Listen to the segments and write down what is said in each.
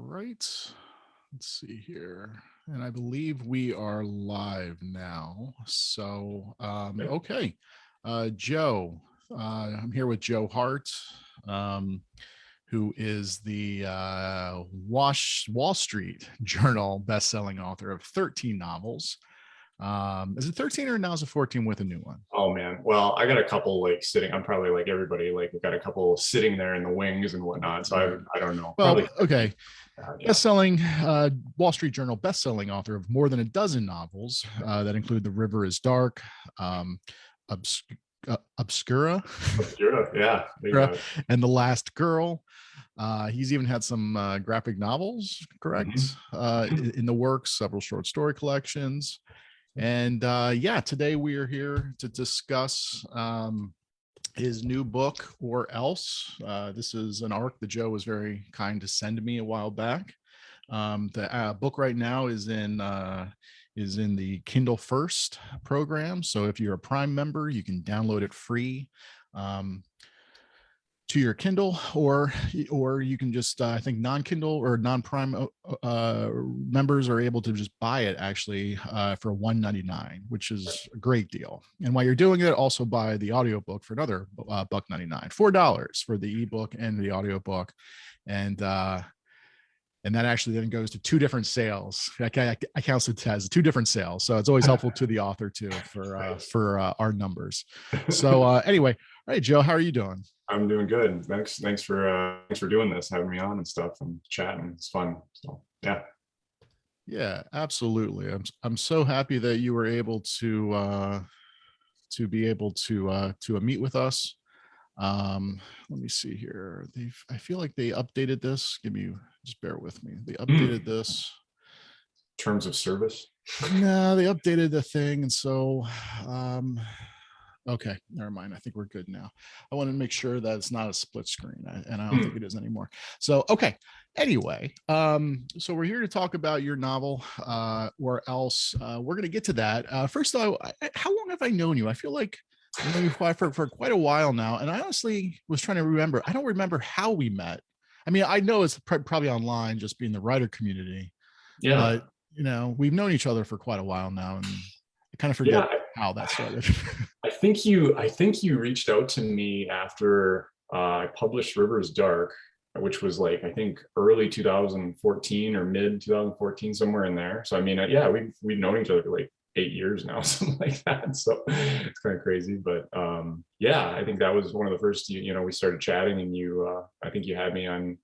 right. Let's see here. And I believe we are live now. So, okay. Joe, I'm here with Joe Hart, who is the Wall Street Journal bestselling author of 13 novels. Is it 13 or now is it 14 with a new one? Oh man. Well, I got a couple like sitting. I'm probably like everybody, like we've got a couple sitting there in the wings and whatnot. So I don't know. Well, Probably. okay. Yeah. Best-selling Wall Street Journal best-selling author of more than a dozen novels that include The River is Dark, Obscura, Yeah. There you go. and The Last Girl. He's even had some graphic novels, correct, in the works, several short story collections. And yeah, today we are here to discuss his new book, Or Else. This is an arc that Joe was very kind to send me a while back. The book right now is in the Kindle First program. So if you're a Prime member, you can download it free to your Kindle, or you can just I think non-Kindle or non-Prime members are able to just buy it actually for $1.99, which is a great deal. And while you're doing it, also buy the audiobook for another $1.99, $4 for the ebook and the audiobook. And that actually then goes to two different sales. I count it as two different sales, so it's always helpful to the author too for our numbers. So anyway, all right, Joe, how are you doing? I'm doing good. Thanks for doing this, having me on and stuff and chatting. It's fun. So yeah. Yeah, absolutely. I'm so happy that you were able to be able to meet with us. Let me see here. I feel like they updated this. Just bear with me. They updated this. Terms of service. No, they updated the thing, and so okay, never mind. I think we're good now. I want to make sure that it's not a split screen, and I don't think it is anymore. So, okay. Anyway, so we're here to talk about your novel, Or Else. We're going to get to that. First, though, how long have I known you? I feel like I've known you for quite a while now, and I honestly was trying to remember. I don't remember how we met. I mean, I know it's probably online, just being the writer community. Yeah. But we've known each other for quite a while now, and I kind of forget how that started. I think you reached out to me after I published River is Dark, which was like I think early 2014 or mid 2014, somewhere in there. So I mean, yeah, we've known each other for like 8 years now, something like that. So it's kind of crazy, but yeah, I think that was one of the first. We started chatting, and I think you had me on,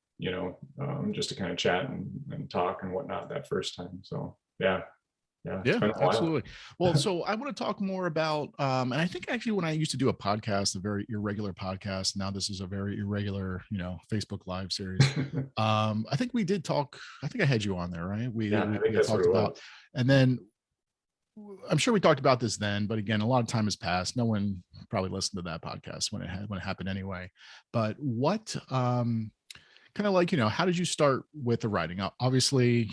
just to kind of chat and talk and whatnot that first time. So yeah. Yeah, absolutely. Well, so I want to talk more about, and I think actually when I used to do a podcast, a very irregular podcast, now this is a very irregular, Facebook Live series. I think we did talk. I think I had you on there, right? We talked about, and then I'm sure we talked about this then, but again, a lot of time has passed. No one probably listened to that podcast when it happened anyway. But what, kind of like, how did you start with the writing? Obviously,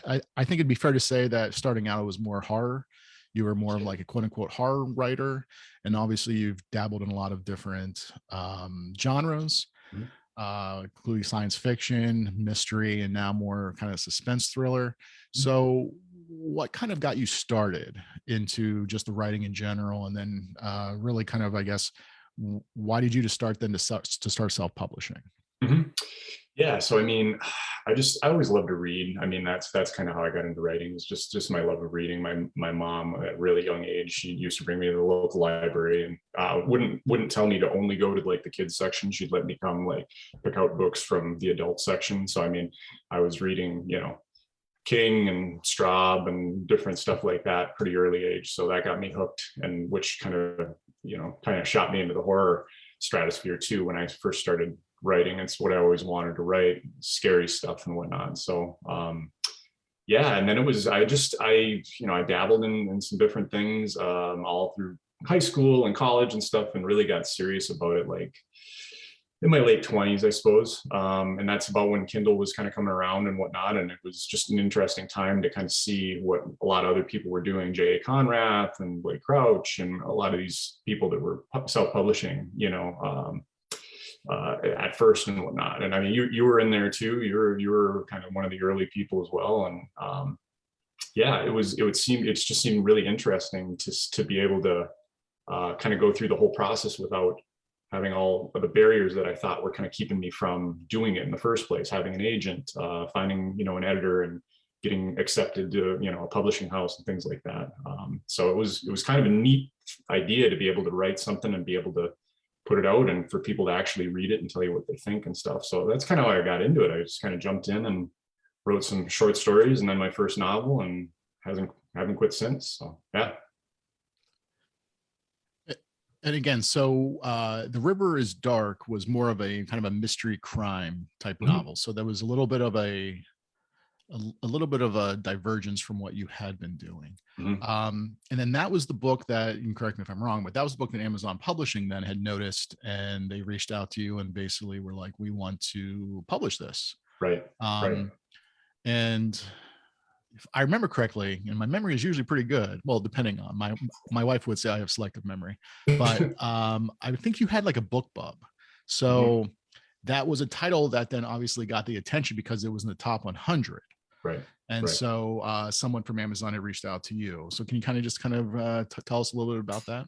I think it'd be fair to say that starting out it was more horror. You were more of like a quote unquote horror writer. And obviously you've dabbled in a lot of different genres, including science fiction, mystery, and now more kind of suspense thriller. So what kind of got you started into just the writing in general? And then really kind of, I guess, why did you start self-publishing? Yeah, so I mean, I always loved to read. I mean, that's kind of how I got into writing. It's just my love of reading. My mom at a really young age, she used to bring me to the local library, and wouldn't tell me to only go to like the kids section. She'd let me come like pick out books from the adult section. So I mean, I was reading, King and Straub and different stuff like that pretty early age. So that got me hooked, and which kind of shot me into the horror stratosphere too when I first started writing. It's what I always wanted to write, scary stuff and whatnot. So yeah, and then I dabbled in some different things all through high school and college and stuff, and really got serious about it like in my late 20s, I suppose. And that's about when Kindle was kind of coming around and whatnot. And it was just an interesting time to kind of see what a lot of other people were doing, J.A. Conrath and Blake Crouch, and a lot of these people that were self-publishing, at first and whatnot. And I mean, you were in there too. You were kind of one of the early people as well. And yeah, it just seemed really interesting to be able to kind of go through the whole process without having all of the barriers that I thought were kind of keeping me from doing it in the first place, having an agent, finding, an editor and getting accepted to, a publishing house and things like that. So it was kind of a neat idea to be able to write something and be able to put it out and for people to actually read it and tell you what they think and stuff. So that's kind of how I got into it. I just kind of jumped in and wrote some short stories and then my first novel, and haven't quit since. So yeah. And again, so The River is Dark was more of a kind of a mystery crime type novel. So there was a little bit of a little bit of a divergence from what you had been doing. And then that was the book that, you can correct me if I'm wrong, but that was the book that Amazon Publishing then had noticed, and they reached out to you and basically were like, we want to publish this. Right. And if I remember correctly, and my memory is usually pretty good, well, depending on my wife would say I have selective memory, but I think you had like a book bub. So that was a title that then obviously got the attention because it was in the top 100. Right. And so someone from Amazon had reached out to you. So can you kind of tell us a little bit about that?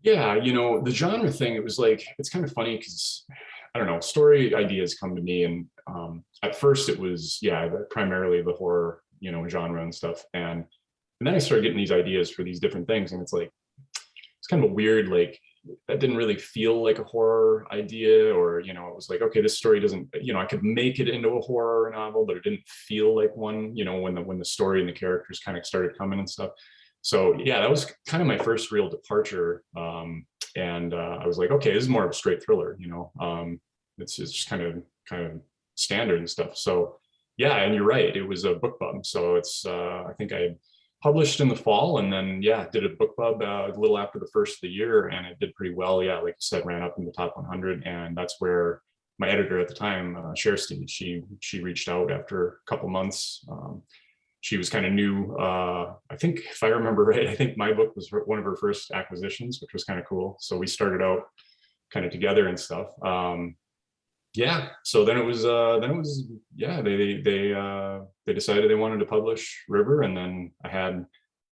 Yeah, the genre thing, it was like, it's kind of funny because I don't know, story ideas come to me, and at first it was, primarily the horror, genre and stuff. And then I started getting these ideas for these different things, and it's like, it's kind of a weird, like, that didn't really feel like a horror idea, or, it was like, okay, this story doesn't, I could make it into a horror novel, but it didn't feel like one, when the story and the characters kind of started coming and stuff. So yeah, that was kind of my first real departure. And I was like, okay, this is more of a straight thriller, it's just kind of standard and stuff. So yeah, and you're right, it was a book bub. So it's, I think I published in the fall, and then did a book bub a little after the first of the year, and it did pretty well. Yeah, like you said, ran up in the top 100, and that's where my editor at the time, Shersty, she reached out after a couple months. She was kind of new. I think if I remember right, I think my book was one of her first acquisitions, which was kind of cool. So we started out kind of together and stuff. So then it was they decided they wanted to publish River, and then I had a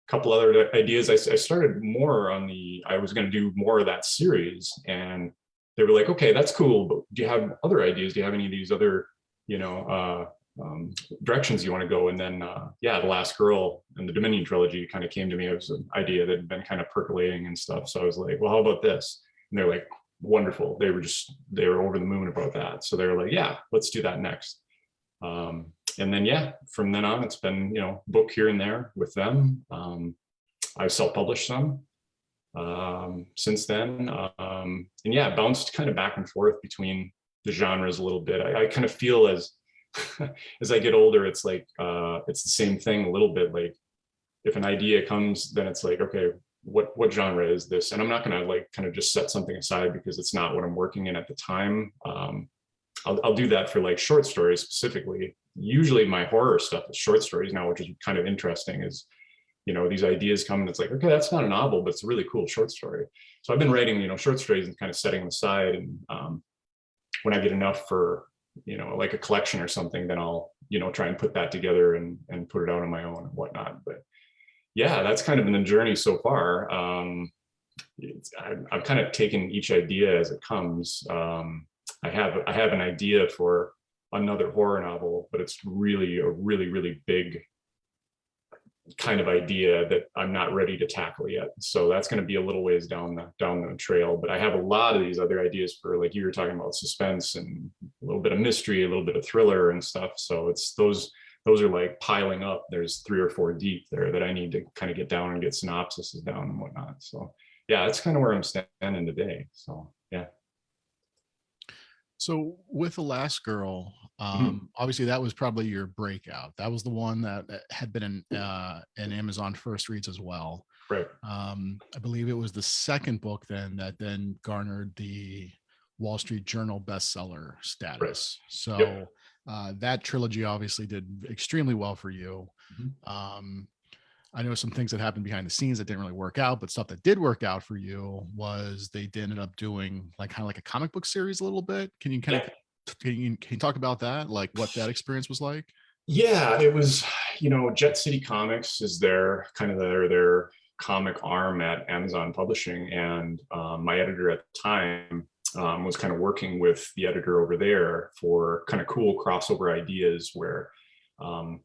couple other ideas. I started more on I was going to do more of that series, and they were like, okay, that's cool, but do you have other ideas? Do you have any of these other directions you want to go? And then The Last Girl and the Dominion Trilogy kind of came to me as an idea that had been kind of percolating and stuff. So I was like, well, how about this? And they're like, wonderful. They were over the moon about that. So they were like, yeah, let's do that next. And then from then on, it's been book here and there with them. I've self-published some since then, and bounced kind of back and forth between the genres a little bit. I kind of feel as I get older, it's like it's the same thing a little bit. Like if an idea comes, then it's like, okay, what genre is this? And I'm not going to like kind of just set something aside because it's not what I'm working in at the time. I'll do that for like short stories specifically. Usually my horror stuff is short stories now, which is kind of interesting. Is these ideas come and it's like, okay, that's not a novel, but it's a really cool short story. So I've been writing short stories and kind of setting them aside, and when I get enough for like a collection or something, then I'll try and put that together and put it out on my own and whatnot. But yeah, that's kind of been the journey so far. I've kind of taken each idea as it comes. I have an idea for another horror novel, but it's really a really big kind of idea that I'm not ready to tackle yet. So that's going to be a little ways down the trail. But I have a lot of these other ideas for, like you were talking about, suspense and a little bit of mystery, a little bit of thriller and stuff. So it's those are like piling up. There's 3 or 4 deep there that I need to kind of get down and get synopsises down and whatnot. So yeah, that's kind of where I'm standing today. So yeah. So with The Last Girl, obviously that was probably your breakout. That was the one that had been in Amazon First Reads as well. Right. I believe it was the second book then that then garnered the Wall Street Journal bestseller status. Right. So yep. That trilogy obviously did extremely well for you. I know some things that happened behind the scenes that didn't really work out, but stuff that did work out for you was they ended up doing like kind of like a comic book series a little bit. Can you kind Yeah. of can you talk about that, like what that experience was like? Yeah, it was, Jet City Comics is their kind of their comic arm at Amazon Publishing, and my editor at the time was kind of working with the editor over there for kind of cool crossover ideas where um,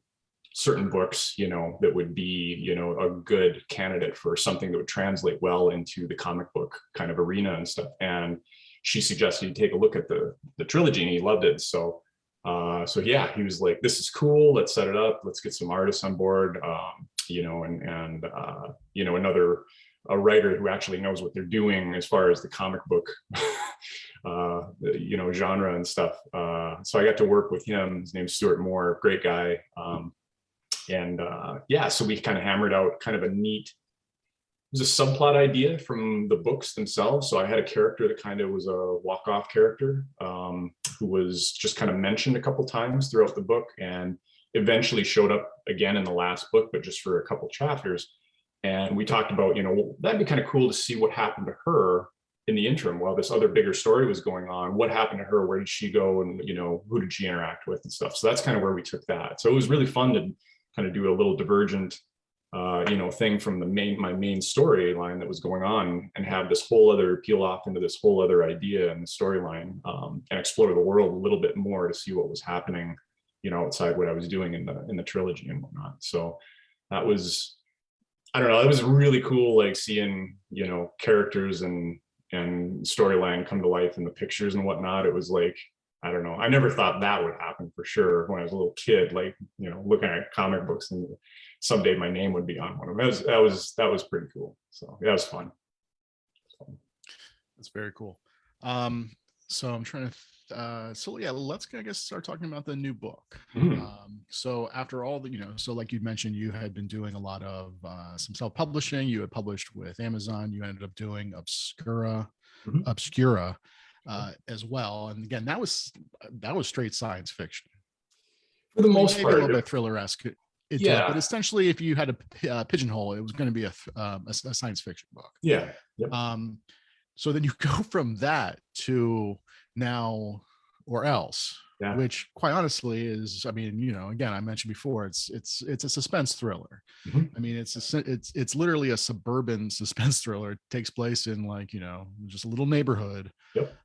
certain books, that would be, a good candidate for something that would translate well into the comic book kind of arena and stuff. And she suggested you take a look at the trilogy, and he loved it. So yeah, he was like, "This is cool. Let's set it up. Let's get some artists on board." Another a writer who actually knows what they're doing as far as the comic book, genre and stuff. So I got to work with him. His name's Stuart Moore, great guy. Yeah, so we kind of hammered out kind of a neat, it was a subplot idea from the books themselves. So I had a character that kind of was a walk-off character, who was just kind of mentioned a couple times throughout the book, and eventually showed up again in the last book, but just for a couple chapters. And we talked about, well, that'd be kind of cool to see what happened to her in the interim while this other bigger story was going on. What happened to her? Where did she go? And, who did she interact with and stuff? So that's kind of where we took that. So it was really fun to kind of do a little divergent thing from my main storyline that was going on, and have this whole other peel off into this whole other idea and the storyline, and explore the world a little bit more to see what was happening, outside what I was doing in the trilogy and whatnot. So that was, I don't know, it was really cool, like seeing, characters and storyline come to life in the pictures and whatnot. It was like, I don't know, I never thought that would happen for sure when I was a little kid, like, looking at comic books and someday my name would be on one of them. That was pretty cool. So that was fun. That's very cool. So I'm trying to so yeah, let's I guess start talking about the new book. So after all the, so like you mentioned, you had been doing a lot of some self-publishing. You had published with Amazon. You ended up doing Obscura as well. And again, that was straight science fiction. For the Maybe most a part, little bit thriller-esque into it, yeah, but essentially, if you had a pigeonhole, it was going to be a science fiction book. yeah, yep. So then you go from that to Now or Else, Yeah. which quite honestly is, I mean, again, I mentioned before, it's a suspense thriller. Mhm. I mean, it's literally a suburban suspense thriller. It takes place in like, just a little neighborhood. Yep.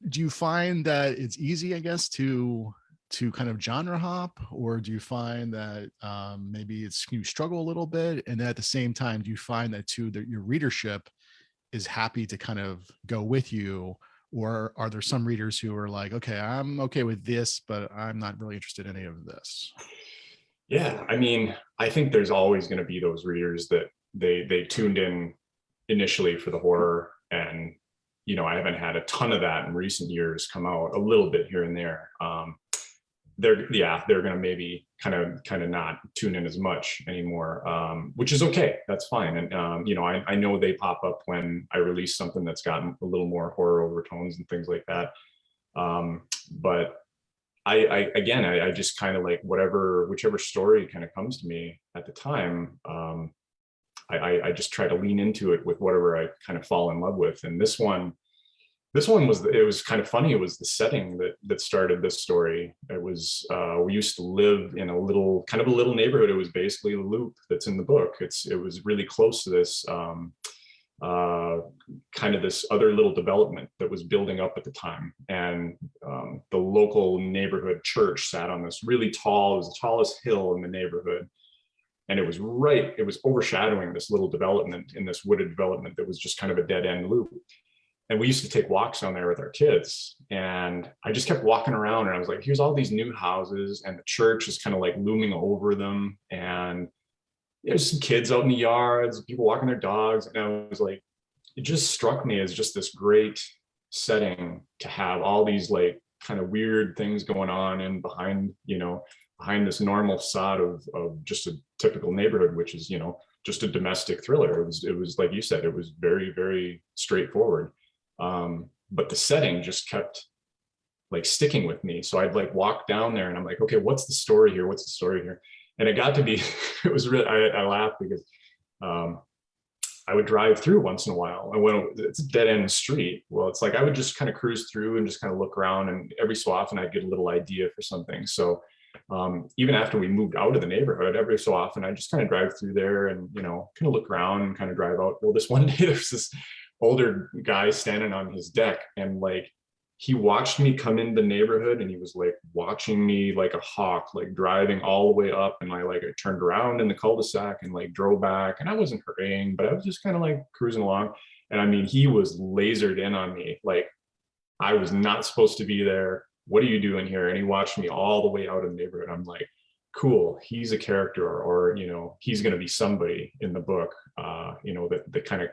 Do you find that it's easy, I guess, to kind of genre hop, or do you find that maybe you struggle a little bit, and then at the same time, do you find that too that your readership is happy to kind of go with you, or are there some readers who are like, okay, I'm okay with this, but I'm not really interested in any of this? Yeah, I mean, I think there's always going to be those readers that they tuned in initially for the horror, and I haven't had a ton of that in recent years come out, a little bit here and there. They're going to maybe kind of not tune in as much anymore, which is okay. That's fine. And I know they pop up when I release something that's gotten a little more horror overtones and things like that. But I just kind of like whichever story kind of comes to me at the time. I just try to lean into it with whatever I kind of fall in love with. And this one was kind of funny. It was the setting that started this story. It was, we used to live in a little neighborhood. It was basically a loop that's in the book. It was really close to this kind of this other little development that was building up at the time. And the local neighborhood church sat on this really tall, it was the tallest hill in the neighborhood. And it was overshadowing this little development in this wooded development that was just kind of a dead end loop. And we used to take walks down there with our kids. And I just kept walking around, and I was like, here's all these new houses, and the church is kind of like looming over them. And there's some kids out in the yards, people walking their dogs. And I was like, it just struck me as just this great setting to have all these like kind of weird things going on and behind this normal facade of just a typical neighborhood, which is, just a domestic thriller. It was like you said, it was very, very straightforward. But the setting just kept like sticking with me. So I'd like walk down there and I'm like, okay, what's the story here? What's the story here? And it got to be, it was really, I laughed because um, I would drive through once in a while. And when it's a dead end street, well, it's like I would just kind of cruise through and just kind of look around. And every so often I'd get a little idea for something. So even after we moved out of the neighborhood, every so often I just kind of drive through there and, you know, kind of look around and kind of drive out. Well, this one day there's this older guy standing on his deck, and like he watched me come into the neighborhood, and he was like watching me like a hawk, like driving all the way up. And I turned around in the cul-de-sac and like drove back, and I wasn't hurrying, but I was just kind of like cruising along. And I mean, he was lasered in on me. Like I was not supposed to be there. What are you doing here? And he watched me all the way out of the neighborhood. I'm like, cool, he's a character, or you know, he's going to be somebody in the book, you know, that kind of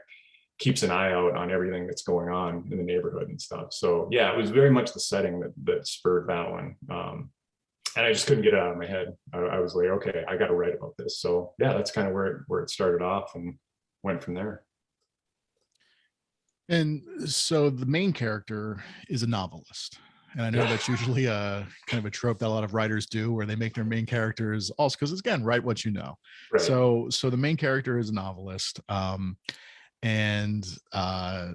keeps an eye out on everything that's going on in the neighborhood and stuff. So yeah, it was very much the setting that spurred that one. And I just couldn't get it out of my head. I was like, okay, I got to write about this. So yeah, that's kind of where it started off and went from there. And so the main character is a novelist. And I know that's usually a kind of a trope that a lot of writers do, where they make their main characters also, because again, write what you know. Right. So the main character is a novelist. And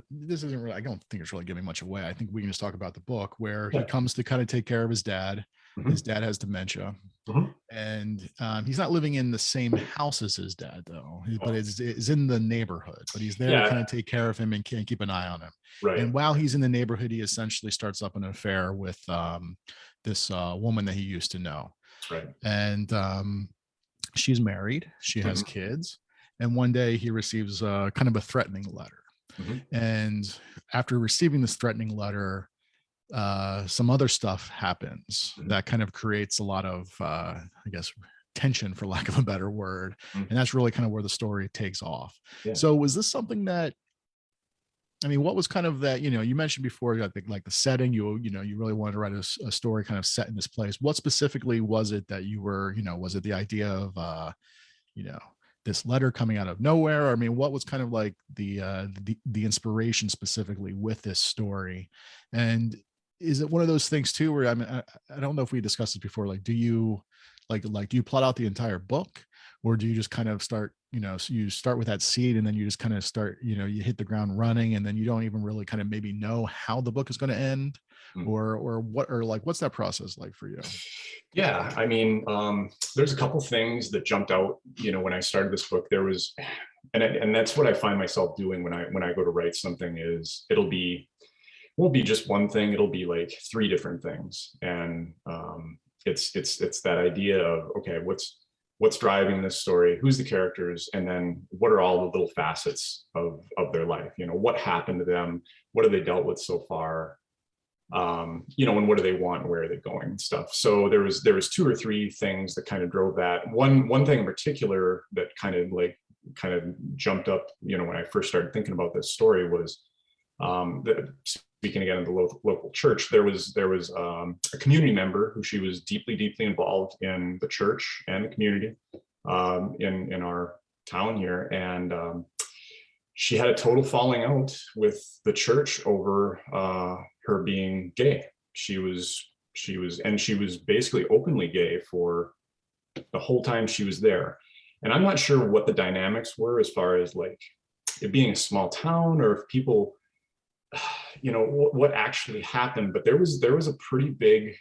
this isn't really, I don't think it's really giving much away. I think we can just talk about the book, where he comes to kind of take care of his dad. Mm-hmm. His dad has dementia. Mm-hmm. And he's not living in the same house as his dad, though, but is in the neighborhood. But he's there to kind of take care of him and can't keep an eye on him. Right. And while he's in the neighborhood, he essentially starts up an affair with this woman that he used to know. Right. And she's married. She has mm-hmm. kids. And one day he receives kind of a threatening letter. Mm-hmm. And after receiving this threatening letter, some other stuff happens mm-hmm. that kind of creates a lot of, I guess, tension, for lack of a better word. Mm-hmm. And that's really kind of where the story takes off. Yeah. So was this something that, I mean, what was kind of that, you know, you mentioned before, I think like the setting, you really wanted to write a story kind of set in this place. What specifically was it that you were, you know, was it the idea of, you know, this letter coming out of nowhere? I mean, what was kind of like the inspiration specifically with this story? And is it one of those things too, where I mean, I don't know if we discussed it before, like, do you do you plot out the entire book, or do you just kind of start, you know, so you start with that seed and then you just kind of start, you know, you hit the ground running, and then you don't even really kind of maybe know how the book is going to end, or what, or like, what's that process like for you? Yeah, I mean, there's a couple things that jumped out, you know, when I started this book. There was, and that's what I find myself doing when I go to write something, is won't be just one thing. It'll be like three different things. And it's that idea of, okay, what's driving this story? Who's the characters? And then what are all the little facets of their life? You know, what happened to them? What have they dealt with so far? You know, and what do they want and where are they going and stuff. So there was two or three things that kind of drove that. One thing in particular that kind of jumped up, you know, when I first started thinking about this story was, speaking again of the local church, there was a community member who, she was deeply involved in the church and the community in our town here. And she had a total falling out with the church over her being gay. She was basically openly gay for the whole time she was there. And I'm not sure what the dynamics were as far as like it being a small town, or if people, you know, what actually happened. But there was a pretty big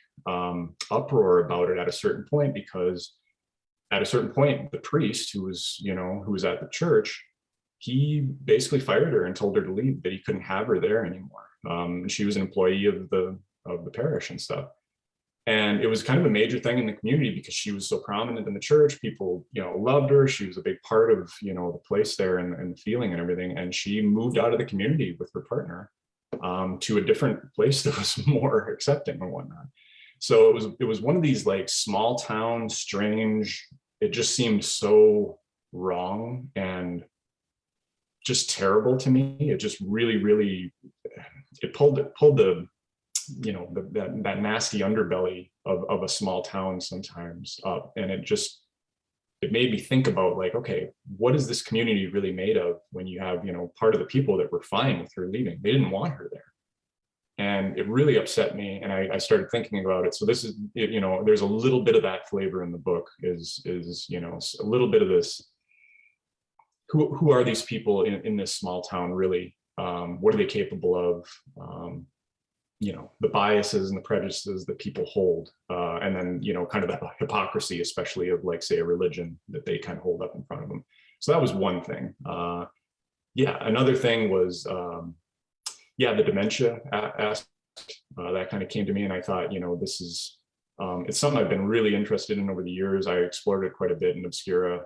uproar about it at a certain point, because at a certain point, the priest who was at the church, he basically fired her and told her to leave, that he couldn't have her there anymore. She was an employee of the parish and stuff. And it was kind of a major thing in the community because she was so prominent in the church. People, you know, loved her. She was a big part of, you know, the place there and the feeling and everything. And she moved out of the community with her partner to a different place that was more accepting and whatnot. So it was one of these like small town, strange, it just seemed so wrong and just terrible to me. It just really, it pulled the, you know, that nasty underbelly of a small town sometimes up. And it made me think about like, okay, what is this community really made of when you have, you know, part of the people that were fine with her leaving? They didn't want her there. And it really upset me. And I started thinking about it. So this is, you know, there's a little bit of that flavor in the book is, you know, a little bit of this. Who are these people in this small town really? What are they capable of? You know, the biases and the prejudices that people hold. And then, you know, kind of the hypocrisy, especially of like, say, a religion that they kind of hold up in front of them. So that was one thing. Yeah, another thing was, yeah, the dementia aspect that kind of came to me, and I thought, you know, this is it's something I've been really interested in over the years. I explored it quite a bit in Obscura,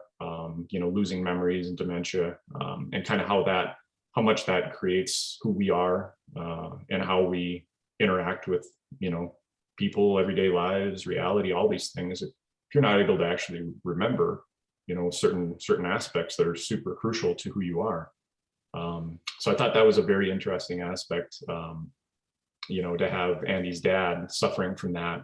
you know, losing memories and dementia, and kind of how much that creates who we are, and how we interact with, you know, people, everyday lives, reality, all these things. If you're not able to actually remember, you know, certain aspects that are super crucial to who you are. So I thought that was a very interesting aspect, you know, to have Andy's dad suffering from that,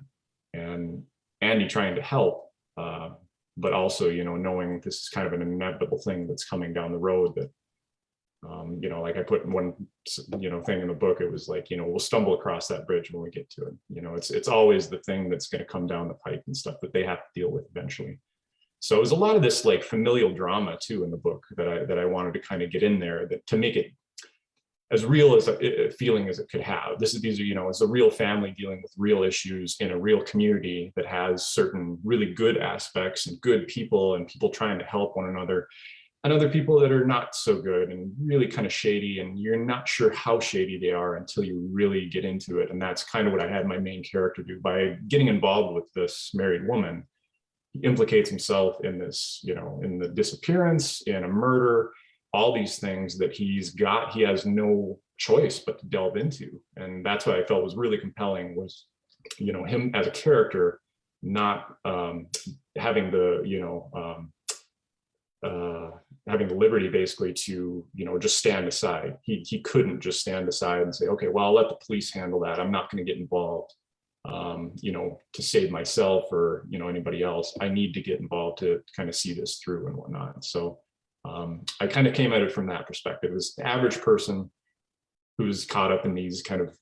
and Andy trying to help, but also, you know, knowing this is kind of an inevitable thing that's coming down the road that, you know, like I put one, you know, thing in the book, it was like, you know, we'll stumble across that bridge when we get to it. You know, it's always the thing that's going to come down the pipe and stuff that they have to deal with eventually. So it was a lot of this like familial drama too in the book that I wanted to kind of get in there, that to make it as real as a feeling as it could have. These are, you know, it's a real family dealing with real issues in a real community that has certain really good aspects and good people and people trying to help one another, and other people that are not so good and really kind of shady, and you're not sure how shady they are until you really get into it. And that's kind of what I had my main character do by getting involved with this married woman. He implicates himself in this, you know, in the disappearance, in a murder, all these things that he has no choice but to delve into. And that's what I felt was really compelling, was, you know, him as a character, not having the, you know, having the liberty basically to, you know, just stand aside. He couldn't just stand aside and say, okay, well, I'll let the police handle that. I'm not going to get involved, you know, to save myself or, you know, anybody else. I need to get involved to kind of see this through and whatnot. So I kind of came at it from that perspective, as the average person who's caught up in these kind of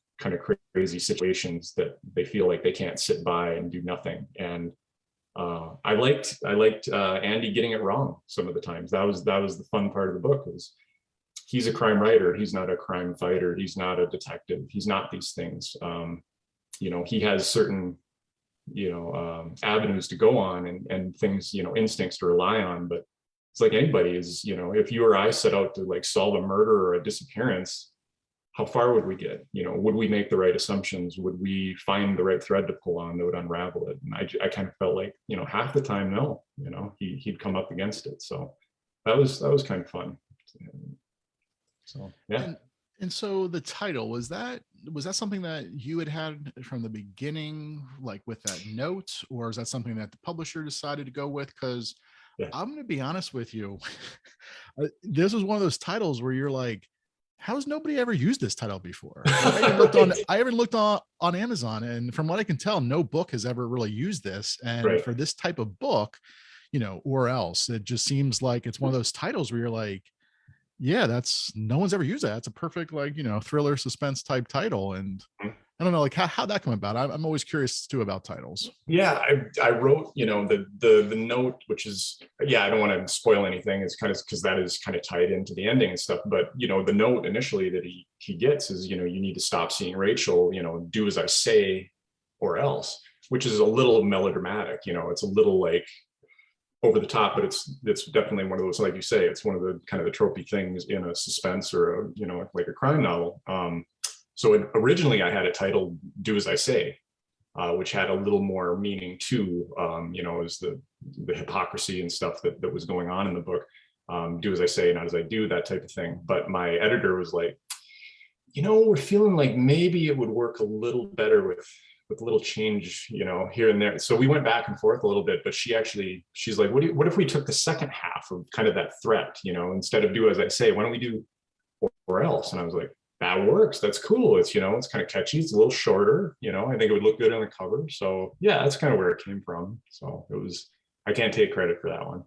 crazy situations that they feel like they can't sit by and do nothing. And I liked Andy getting it wrong some of the times. That was the fun part of the book, is he's a crime writer. He's not a crime fighter. He's not a detective. He's not these things. You know, he has certain, you know, avenues to go on and things, you know, instincts to rely on. But it's like anybody is, you know, if you or I set out to like solve a murder or a disappearance, how far would we get? You know, would we make the right assumptions? Would we find the right thread to pull on that would unravel it? And I kind of felt like, you know, half the time, no, you know, he'd come up against it. So that was kind of fun. So yeah. And so the title, was that something that you had from the beginning, like with that note, or is that something that the publisher decided to go with? Because Yeah. I'm going to be honest with you, this was one of those titles where you're like, how's nobody ever used this title before? I even looked on Amazon, and from what I can tell, no book has ever really used this. And Right. for this type of book, you know, or else, it just seems like it's one of those titles where you're like, yeah, no one's ever used that. It's a perfect, like, you know, thriller suspense type title. And I don't know, like how that come about. I'm always curious too about titles. Yeah, I wrote, you know, the note, which is, yeah, I don't want to spoil anything. It's kind of because that is kind of tied into the ending and stuff. But, you know, the note initially that he gets is, you know, you need to stop seeing Rachel, you know, do as I say or else, which is a little melodramatic. You know, it's a little like over the top, but it's definitely one of those, like you say, it's one of the kind of the tropey things in a suspense or a, you know, like a crime novel. So originally I had it titled "Do as I Say," which had a little more meaning too, you know, as the hypocrisy and stuff that was going on in the book. Do as I say, not as I do, that type of thing. But my editor was like, you know, we're feeling like maybe it would work a little better with a little change, you know, here and there. So we went back and forth a little bit, but she's like, what if we took the second half of kind of that threat, you know, instead of do as I say, why don't we do or else? And I was like, that works. That's cool. It's, you know, it's kind of catchy. It's a little shorter, you know, I think it would look good on the cover. So yeah, that's kind of where it came from. So it was, I can't take credit for that one.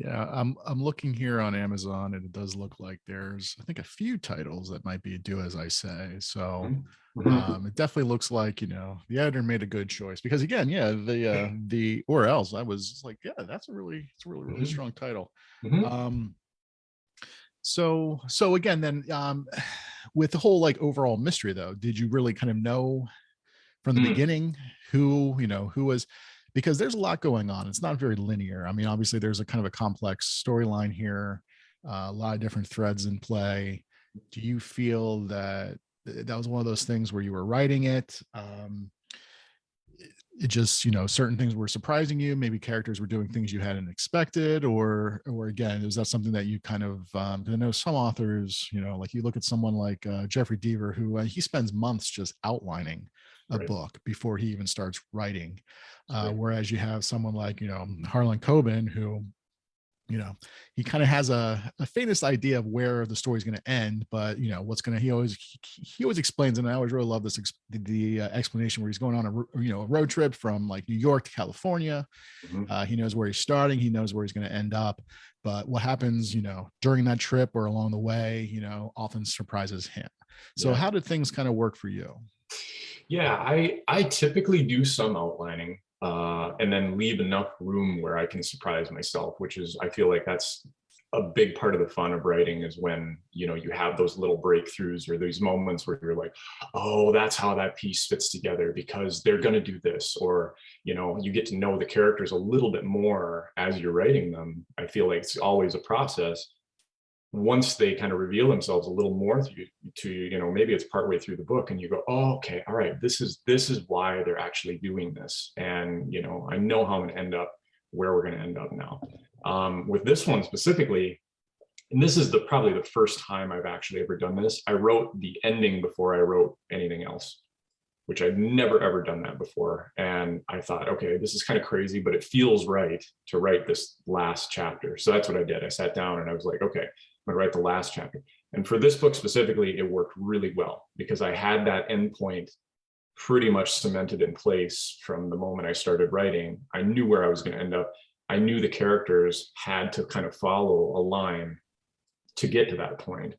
Yeah, I'm looking here on Amazon, and it does look like there's, I think, a few titles that might be Do As I Say. So Mhm. Mhm. it definitely looks like, the editor made a good choice, because again, yeah, the or else I was like, yeah, it's a really really Mhm. strong title. Mhm. Um, so again, then with the whole like overall mystery though, did you really kind of know from the Mm. beginning who was, because there's a lot going on, it's not very linear. I mean, obviously there's a kind of a complex storyline here, a lot of different threads in play. Do you feel that that was one of those things where you were writing it, it just, certain things were surprising you, maybe characters were doing things you hadn't expected, or again, is that something that you kind of 'cause I know some authors, like you look at someone like Jeffrey Deaver, who he spends months just outlining a Right. book before he even starts writing, Right. whereas you have someone like Harlan Coben, who you know he kind of has a faintest idea of where the story's going to end, but what's going to, he always explains, and I always really love this the explanation where he's going on a road trip from like New York to California. Mhm. He knows where he's starting, he knows where he's going to end up, but what happens during that trip or along the way often surprises him. So Yeah. how did things kind of work for you? Yeah, I typically do some outlining, and then leave enough room where I can surprise myself, which is, I feel like that's a big part of the fun of writing, is when you have those little breakthroughs or these moments where you're like, oh, that's how that piece fits together because they're going to do this, or you get to know the characters a little bit more as you're writing them. I feel like it's always a process. Once they kind of reveal themselves a little more to maybe it's partway through the book and you go, oh, okay, all right, this is why they're actually doing this, and I know how I'm going to end up where we're going to end up now. With this one specifically, and this is probably the first time I've actually ever done this, I wrote the ending before I wrote anything else, which I'd never ever done that before. And I thought, okay, this is kind of crazy, but it feels right to write this last chapter. So that's what I did. I sat down and I was like, okay, I'm gonna write the last chapter. And for this book specifically, it worked really well because I had that endpoint pretty much cemented in place from the moment I started writing. I knew where I was going to end up. I knew the characters had to kind of follow a line to get to that point.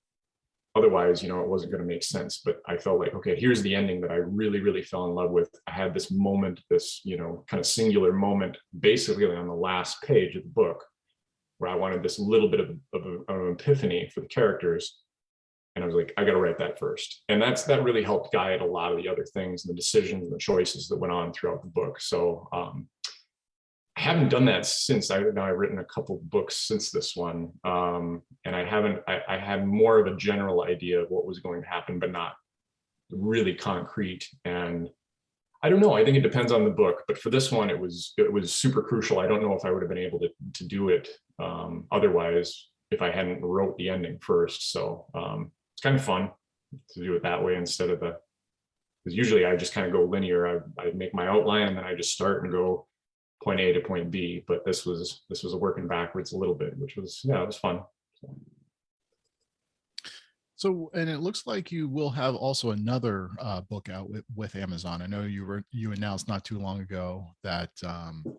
Otherwise, it wasn't going to make sense. But I felt like, okay, here's the ending that I really, really fell in love with. I had this moment, this, kind of singular moment, basically on the last page of the book, where I wanted this little bit of an epiphany for the characters. And I was like, I got to write that first. And that really helped guide a lot of the other things and the decisions and the choices that went on throughout the book. So I haven't done that since. I've written a couple of books since this one, and I had more of a general idea of what was going to happen, but not really concrete. And I don't know. I think it depends on the book, but for this one, it was super crucial. I don't know if I would have been able to do it otherwise if I hadn't wrote the ending first. So it's kind of fun to do it that way instead of because usually I just kind of go linear. I make my outline and then I just start and go point A to point B. But this was a working backwards a little bit, which was, yeah, it was fun. So, and it looks like you will have also another book out with Amazon. I know you announced not too long ago that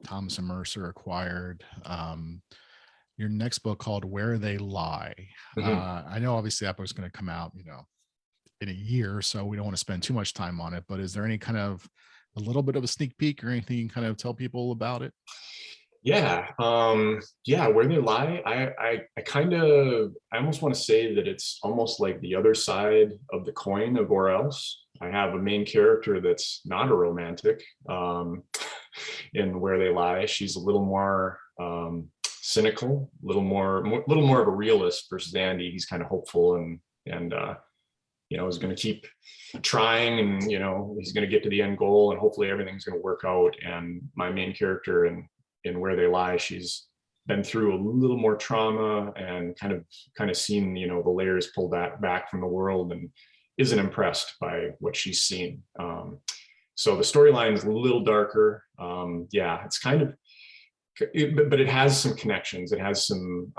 Thomas and Mercer acquired your next book called Where They Lie. Mhm. I know obviously that book's going to come out, in a year, so we don't want to spend too much time on it. But is there any kind of a little bit of a sneak peek or anything you can kind of tell people about it? Yeah, Where They Lie, I kind of, I almost want to say that it's almost like the other side of the coin of Or Else. I have a main character that's not a romantic in Where They Lie. She's a little more cynical, little more of a realist versus Andy. He's kind of hopeful and is going to keep trying, and he's going to get to the end goal, and hopefully everything's going to work out. And my main character in Where They Lie, she's been through a little more trauma and kind of seen the layers pulled back from the world, and isn't impressed by what she's seen. So the storyline is a little darker. Yeah, it's kind of, but it has some connections. It has some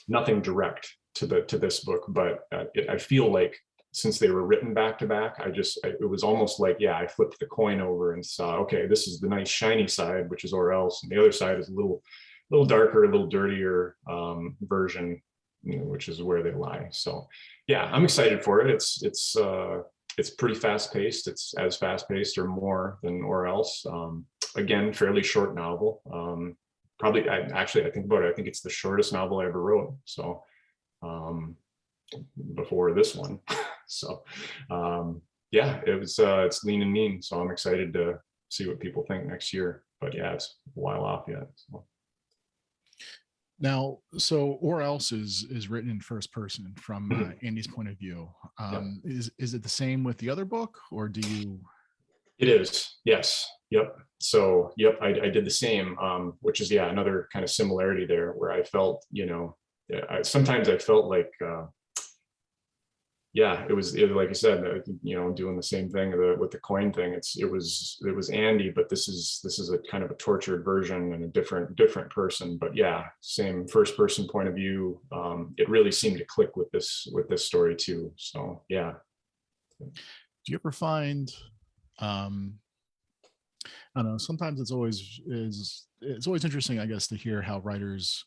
nothing direct to this book, but I feel like since they were written back to back, it was almost like, yeah, I flipped the coin over and saw, okay, this is the nice shiny side, which is Or Else, and the other side is a little little darker, a little dirtier version, which is where they lie. So yeah, I'm excited for it. It's pretty fast paced. It's as fast paced or more than Or Else. Again, fairly short novel. Probably, I think about it, I think it's the shortest novel I ever wrote. So before this one. So yeah, it's lean and mean. So I'm excited to see what people think next year. But yeah, it's a while off yet. So. Now, so Or Else is written in first person from Mhm. Andy's point of view. Yep. Is it the same with the other book, or do you? It is. Yes. Yep. So yep, I did the same, which is yeah another kind of similarity there where I felt sometimes I felt like yeah, it was like I said, doing the same thing with the coin thing. It was Andy, but this is a kind of a tortured version and a different person. But yeah, same first person point of view. It really seemed to click with this story too. So yeah. Do you ever find, I don't know, sometimes it's always interesting, I guess, to hear how writers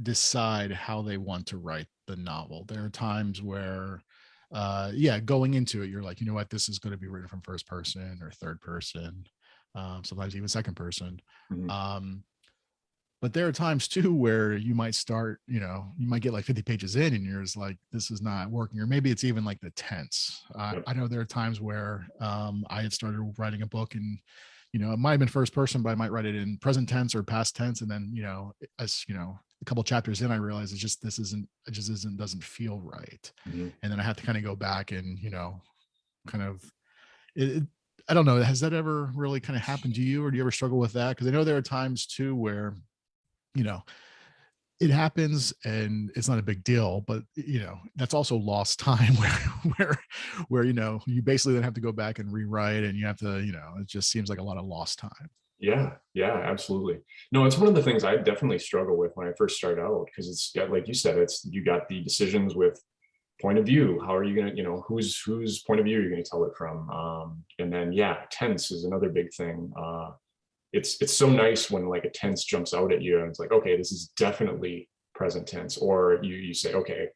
decide how they want to write the novel. There are times where yeah, going into it, you're like, you know what, this is going to be written from first person or third person, sometimes even second person. Mhm. um but there are times too where you might start, you might get like 50 pages in and you're just like, this is not working. Or maybe it's even like the tense. Yep. I know there are times where I had started writing a book and, it might have been first person, but I might write it in present tense or past tense. And then, as a couple chapters in, I realized it just isn't, doesn't feel right. Mhm. And then I have to kind of go back and, kind of, I don't know. Has that ever really kind of happened to you, or do you ever struggle with that? Because I know there are times too where, you know, it happens and it's not a big deal, but that's also lost time where you basically then have to go back and rewrite, and you have to, it just seems like a lot of lost time. Yeah, yeah, absolutely. No, it's one of the things I definitely struggle with when I first start out because it's like you said, it's you got the decisions with point of view. How are you gonna, whose point of view are you gonna tell it from? And then yeah, tense is another big thing. It's so nice when like a tense jumps out at you and it's like, okay, this is definitely present tense, or you say, okay,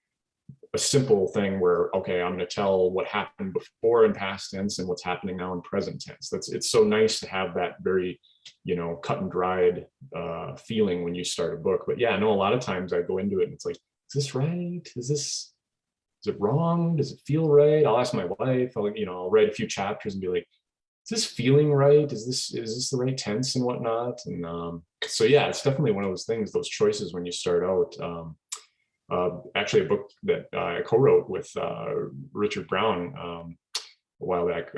a simple thing where okay, I'm going to tell what happened before in past tense and what's happening now in present tense. It's so nice to have that very cut and dried feeling when you start a book. But yeah, no, a lot of times I go into it and it's like, is this right? Is it wrong? Does it feel right? I'll ask my wife. I'll write a few chapters and be like, is this feeling right? Is this the right tense and whatnot? And so yeah, it's definitely one of those things, those choices when you start out. Actually, a book that I co-wrote with Richard Brown a while back.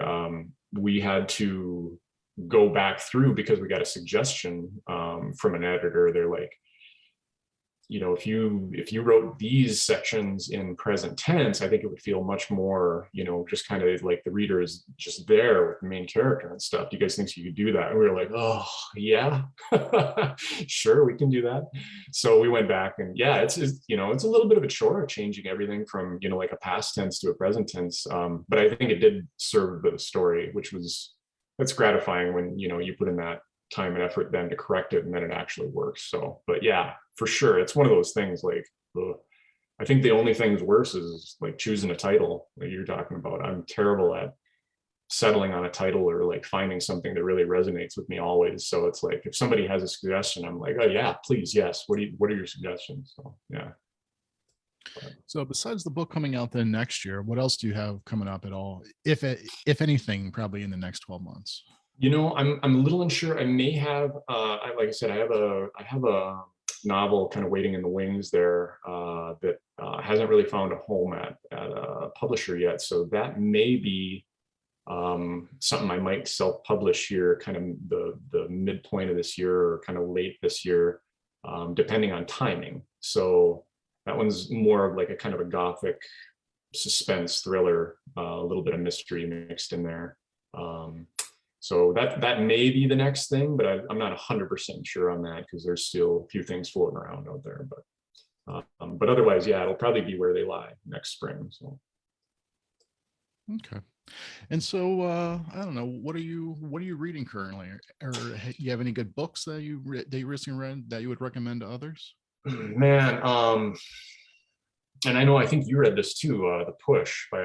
We had to go back through because we got a suggestion from an editor. They're like, if you wrote these sections in present tense, I think it would feel much more, just kind of like the reader is just there with the main character and stuff. Do you guys think you could do that? And we were like, oh yeah, sure, we can do that. So we went back and yeah, it's a little bit of a chore changing everything from, like a past tense to a present tense. But I think it did serve the story, that's gratifying when, you put in that time and effort then to correct it and then it actually works. So, but yeah, for sure, it's one of those things like I think the only thing's worse is like choosing a title like you're talking about. I'm terrible at settling on a title or like finding something that really resonates with me always. So it's like if somebody has a suggestion, I'm like, oh yeah, please, yes, what are your suggestions? So yeah. So besides the book coming out then next year, what else do you have coming up at all, if anything, probably in the next 12 months? I'm a little unsure. I may have like I said, I have a novel kind of waiting in the wings there that hasn't really found a home at a publisher yet. So that may be something I might self-publish here, kind of the midpoint of this year or kind of late this year, depending on timing. So that one's more of like a kind of a gothic suspense thriller, a little bit of mystery mixed in there. So that may be the next thing, but I'm not 100% sure on that because there's still a few things floating around out there. But otherwise, yeah, it'll probably be Where They Lie next spring. So Okay. And so I don't know, what are you reading currently, or you have any good books that that you recently read that you would recommend to others? Man, and I know I think you read this too, The Push by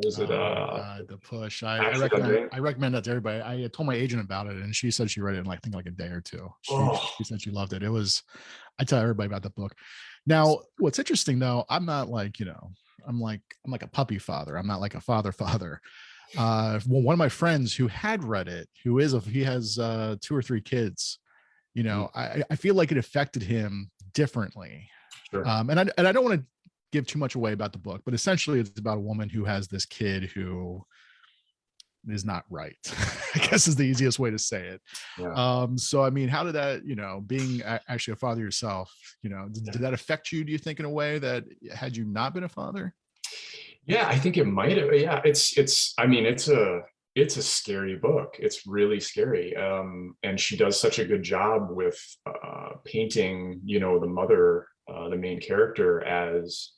is it Oh God, The Push. Ashley Hunting? I recommend that to everybody. I told my agent about it, and she said she read it in like, I think like a day or two. Oh, She said she loved it. It was, I tell everybody about the book. Now, what's interesting though, I'm not like, I'm like a puppy father. I'm not like a father. Well, one of my friends who had read it, he has 2 or 3 kids. mm, I feel like it affected him differently. sure. And I don't want to give too much away about the book, but essentially it's about a woman who has this kid who is not right. I guess is the easiest way to say it. Yeah. So I mean, how did that, being actually a father yourself, did that affect you, do you think, in a way that had you not been a father? Yeah, I think it might have. Yeah, I mean, it's a scary book. It's really scary. And she does such a good job with painting, the mother, the main character, as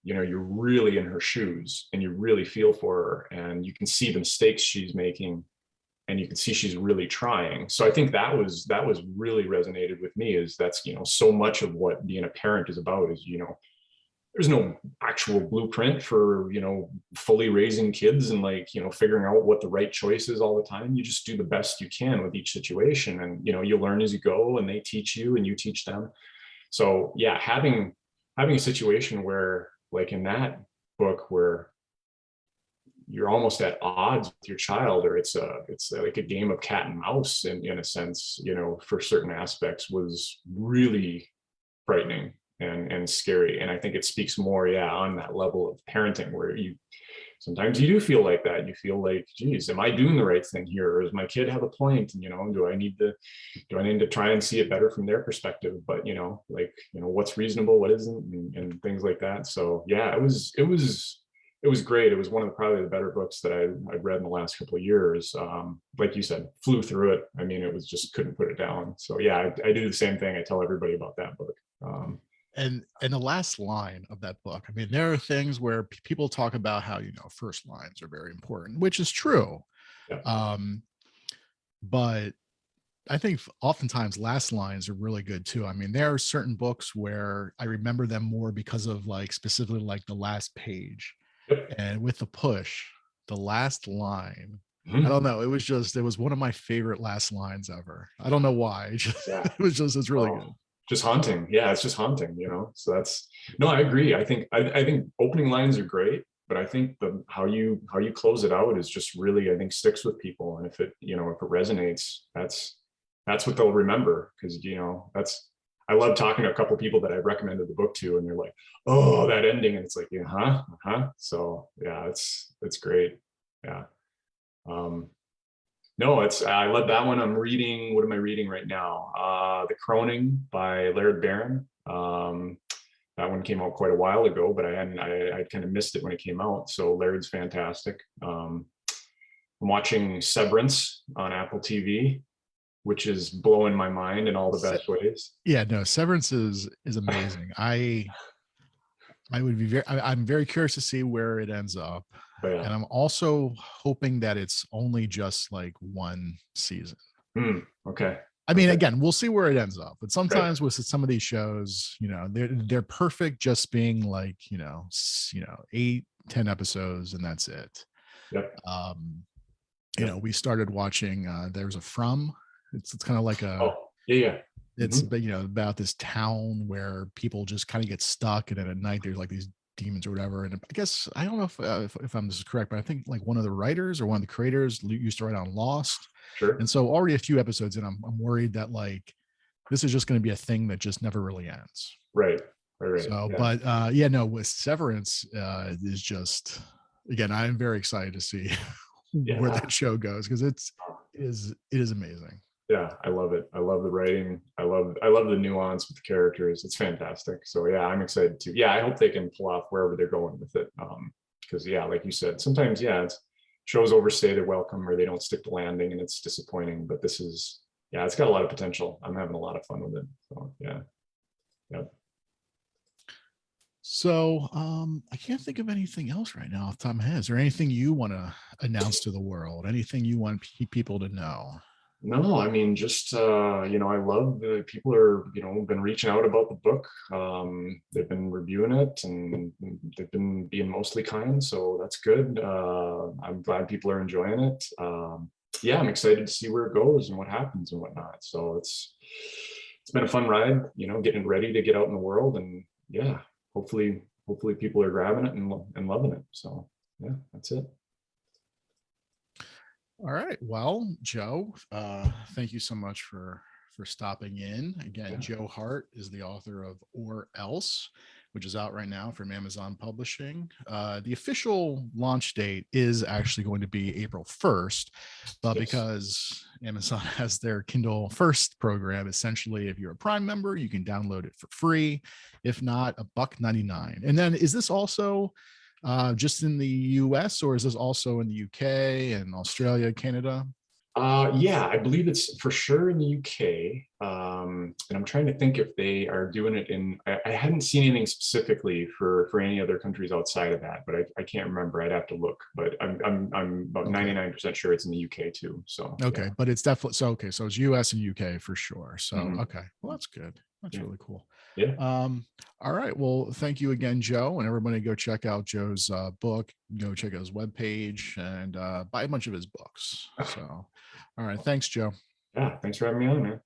you're really in her shoes and you really feel for her and you can see the mistakes she's making and you can see she's really trying. So I think that was really resonated with me, is that's so much of what being a parent is about, is there's no actual blueprint for fully raising kids and like figuring out what the right choice is all the time. You just do the best you can with each situation, and you learn as you go, and they teach you and you teach them. So yeah, having a situation where, like in that book, where you're almost at odds with your child, or it's like a game of cat and mouse in a sense, for certain aspects, was really frightening and scary. And I think it speaks more, yeah, on that level of parenting, where you sometimes you do feel like that. You feel like, geez, am I doing the right thing here? Or does my kid have a point? And do I need to try and see it better from their perspective? But like, what's reasonable, what isn't, and things like that. So yeah, it was great. It was one of probably the better books that I've read in the last couple of years. Like you said, flew through it. I mean, it was just, couldn't put it down. So yeah, I do the same thing. I tell everybody about that book. And the last line of that book, I mean, there are things where people talk about how, first lines are very important, which is true. Yeah. But I think oftentimes last lines are really good too. I mean, there are certain books where I remember them more because of like specifically like the last page. Yep. And with The Push, the last line, I Mhm. don't know, it was one of my favorite last lines ever. I don't know why. Yeah. It's really Oh, good. just haunting. Yeah, it's just haunting, So that's, no, I agree. I think opening lines are great, but I think the how you close it out is just really, I think, sticks with people. And if it resonates, that's what they'll remember. Because that's, I love talking to a couple of people that I recommended the book to, and they're like, oh, that ending. And it's like, yeah, huh. So yeah, it's great. Yeah. Um, no, I love that one. I'm reading. What am I reading right now? The Croning by Laird Barron. That one came out quite a while ago, but I kind of missed it when it came out. So Laird's fantastic. I'm watching Severance on Apple TV, which is blowing my mind in all the Se- best ways. yeah, no, Severance is amazing. I'm very curious to see where it ends up. But yeah. And I'm also hoping that it's only just like one season. Okay. I mean, Okay. again, we'll see where it ends up. But Right. sometimes with some of these shows, they're perfect just being like, 8, 10 episodes and that's it. Yep. Um, Yep. we started watching there's a From. It's kind of like a Oh, yeah, yeah. it's Mhm. about this town where people just kind of get stuck, and then at night there's like these demons or whatever. And I guess I don't know if I'm this is correct, but I think like one of the writers or one of the creators used to write on Lost, Sure. and so already a few episodes in, I'm worried that like this is just going to be a thing that just never really ends. Right. Right. Right. So, Yeah. but yeah, no, with Severance is just, again, I'm very excited to see where Yeah. that show goes, because it is amazing. Yeah, I love it. I love the writing. I love the nuance with the characters. It's fantastic. So yeah, I'm excited too. Yeah, I hope they can pull off wherever they're going with it. Because yeah, like you said, sometimes yeah, it's shows overstay their welcome, or they don't stick the landing, and it's disappointing. But this is, yeah, it's got a lot of potential. I'm having a lot of fun with it. So yeah, yeah. So I can't think of anything else right now off the top of my head. Is there anything you want to announce to the world? Anything you want people to know? No, I mean, just I love the people are, been reaching out about the book. They've been reviewing it and they've been being mostly kind, so that's good. I'm glad people are enjoying it. Yeah, I'm excited to see where it goes and what happens and whatnot. So it's been a fun ride, getting ready to get out in the world, and yeah, hopefully people are grabbing it and loving it. So yeah, that's it. All right. Well, Joe, thank you so much for stopping in. Again, Yeah. Joe Hart is the author of Or Else, which is out right now from Amazon Publishing. The official launch date is actually going to be April 1st, but Yes. because Amazon has their Kindle First program, essentially, if you're a Prime member, you can download it for free. If not, $1.99. And then is this also just in the US, or is this also in the UK and Australia, Canada? Yeah, I believe it's for sure in the UK. And I'm trying to think if they are doing it in. I hadn't seen anything specifically for any other countries outside of that, but I can't remember. I'd have to look. But I'm about Okay. 99% sure it's in the UK too. So yeah. Okay, but it's definitely so okay. So it's US and UK for sure. So Mhm. okay, well that's good. That's Yeah. really cool. Yeah. All right. Well, thank you again, Joe, and everybody go check out Joe's book. Go check out his webpage and buy a bunch of his books. So, all right. Thanks, Joe. Yeah. Thanks for having me on, man.